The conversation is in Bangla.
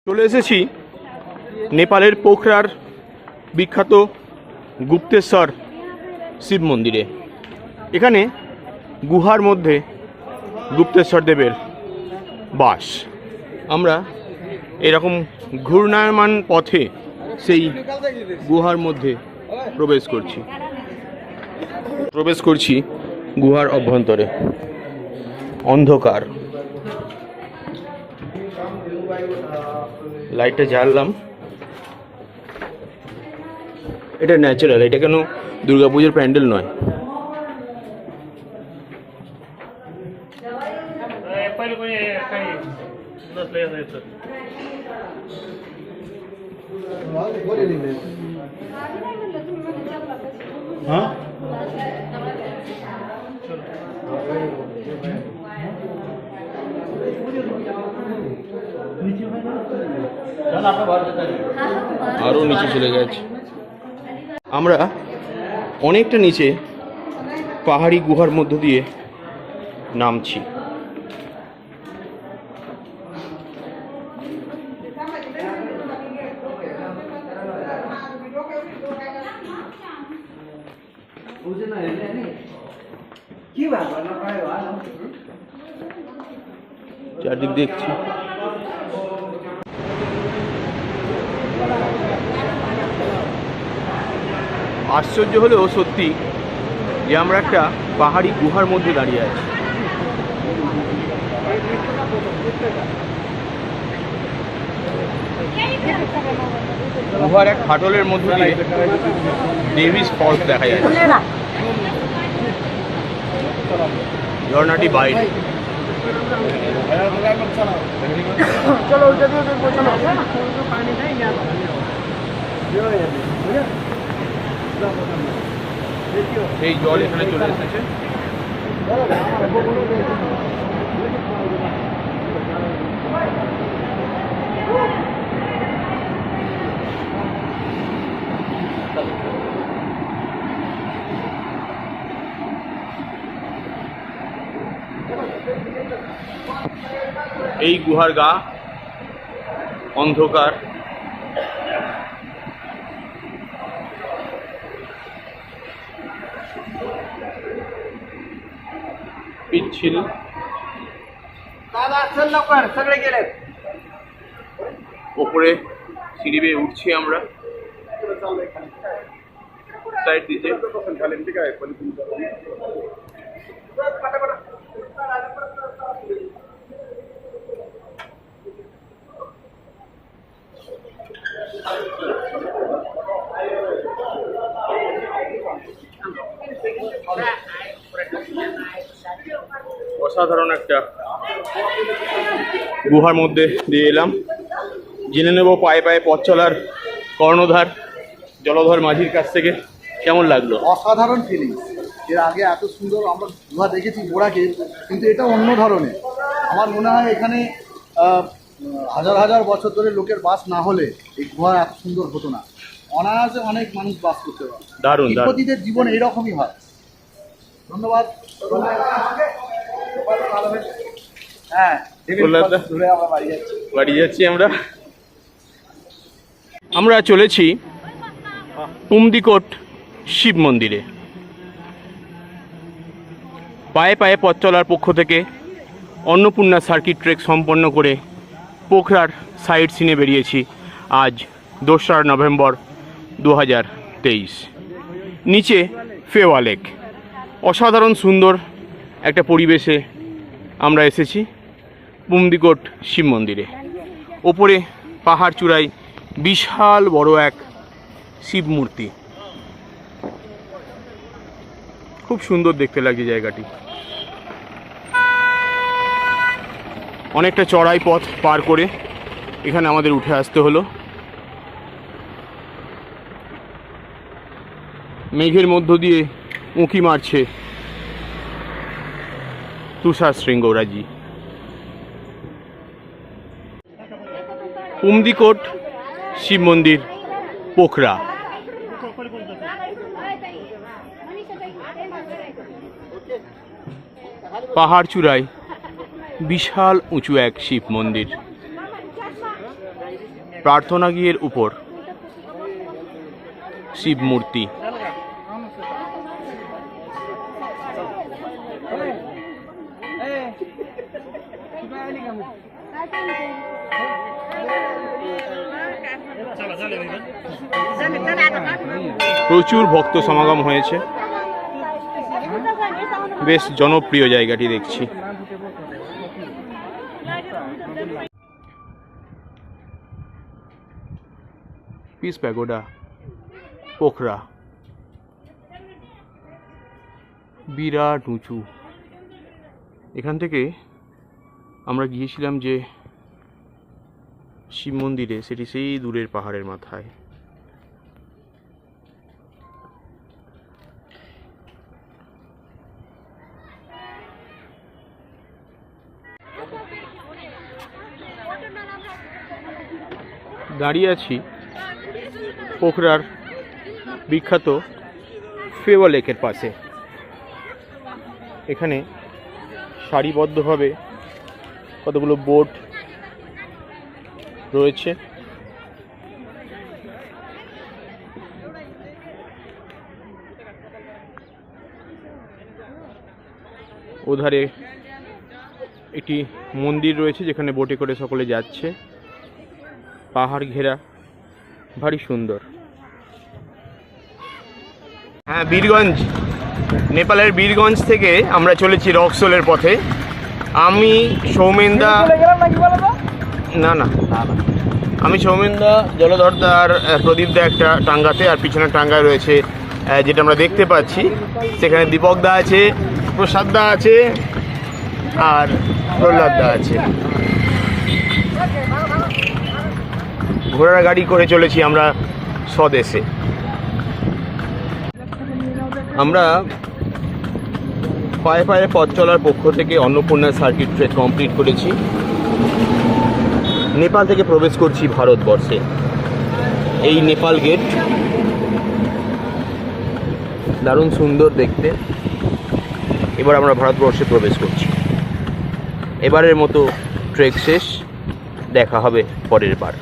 চলে এসেছি নেপালের পোখরার বিখ্যাত গুপ্তেশ্বর শিব মন্দিরে। এখানে গুহার মধ্যে গুপ্তেশ্বর দেবের বাস। আমরা এরকম ঘূর্ণায়মান পথে সেই গুহার মধ্যে প্রবেশ করছি গুহার অভ্যন্তরে। অন্ধকার, লাইটটা জ্বাললাম। এটা ন্যাচারাল, এটা কেন দুর্গাপুজোর প্যান্ডেল নয়। আরো নিচে চলে গেছে। আমরা অনেকটা নিচে পাহাড়ি গুহার মধ্য দিয়ে নামছি। চারদিক দেখছি। আশ্চর্য হলেও সত্যি যে আমরা একটা পাহাড়ি গুহার মধ্যে দাঁড়িয়ে আছি। গুহার এক ফাটলের মধ্যে দিয়ে ডেভিস ফলস দেখা যাচ্ছে। ঝর্ণাটি বাইরে। এই জল এখানে চলে এসেছে। এই গুহার গা অন্ধকার। পিচ্ছিল। ওপরে সিঁড়ি বেয়ে উঠছি আমরা। সাইড দিতে অসাধারণ একটা গুহার মধ্যে দিয়ে এলাম। জেনে নেব পায়ে পায়ে পথ চলার কর্ণধার জলধর মাঝির কাছ থেকে কেমন লাগলো। অসাধারণ ফিলিং। এর আগে এত সুন্দর আমরা গুহা দেখেছি বোড়াকে, কিন্তু এটা অন্য ধরনের। আমার মনে হয় এখানে হাজার হাজার বছর ধরে লোকের বাস না হলে এই গুহা এত সুন্দর হতো না। অনায়াসে অনেক মানুষ বাস করতে পারে। দারুণ। তিব্বতীদের জীবন এইরকমই হয়। ধন্যবাদ। হ্যাঁ, বাড়ি যাচ্ছি আমরা। আমরা চলেছি পুমদিকোট শিব মন্দিরে। পায়ে পায়ে পথ চলার পক্ষ থেকে অন্নপূর্ণা সার্কিট ট্রেক সম্পন্ন করে পোখরার সাইট সিনে বেরিয়েছি আজ 2রা নভেম্বর 2023। নিচে ফেওয়া লেক। অসাধারণ সুন্দর একটা পরিবেশে আমরা এসেছি পুমদিকোট শিব মন্দিরে। ওপরে পাহাড় চূড়ায় বিশাল বড় এক শিব মূর্তি। খুব সুন্দর দেখতে লাগছে জায়গাটি। অনেকটা চড়াই পথ পার করে এখানে আমাদের উঠে আসতে হলো। মেঘের মধ্য দিয়ে উঁকি মারছে তুষার শৃঙ্গরাজি। পুমদিকোট শিব মন্দির পোখরা। পাহাড় চূড়ায় বিশাল উঁচু এক শিব মন্দির। প্রার্থনা গৃহের উপর শিব মূর্তি। প্রচুর ভক্ত সমাগম হয়েছে, বেশ জনপ্রিয় জায়গাটি দেখছি। পিস প্যাগোডা, পোখরা, বিরাট উঁচু। এখান থেকে আমরা গিয়েছিলাম যে শিব মন্দিরে, সেটি সেই দূরের পাহাড়ের মাথায়। দাঁড়িয়ে আছি পোখরার বিখ্যাত ফেওয়া লেকের পাশে। এখানে সারিবদ্ধভাবে কতগুলো বোট রয়েছে। ওধারে একটি মন্দির রয়েছে যেখানে বোটে করে সকলে যাচ্ছে। পাহাড় ঘেরা, ভারী সুন্দর। হ্যাঁ, বীরগঞ্জ, নেপালের বীরগঞ্জ থেকে আমরা চলেছি রক্সোলের পথে। আমি সৌমেনদা, না না আমি সৌমেনদা, জলধরদা আর প্রদীপদা একটা টাঙ্গাতে, আর পিছনের টাঙ্গায় রয়েছে যেটা আমরা দেখতে পাচ্ছি, সেখানে দীপকদা আছে, প্রসাদদা আছে আর প্রহ্লাদদা আছে। ঘোড়ার গাড়ি করে চলেছি আমরা স্বদেশে। আমরা পায়ে পায়ে পথ চলার পক্ষ থেকে অন্নপূর্ণা সার্কিট ট্রেক কমপ্লিট করেছি। নেপাল থেকে প্রবেশ করছি ভারতবর্ষে। এই নেপাল গেট, দারুণ সুন্দর দেখতে। এবার আমরা ভারতবর্ষে প্রবেশ করছি। এবারের মতো ট্রেক শেষ, দেখা হবে পরের বার।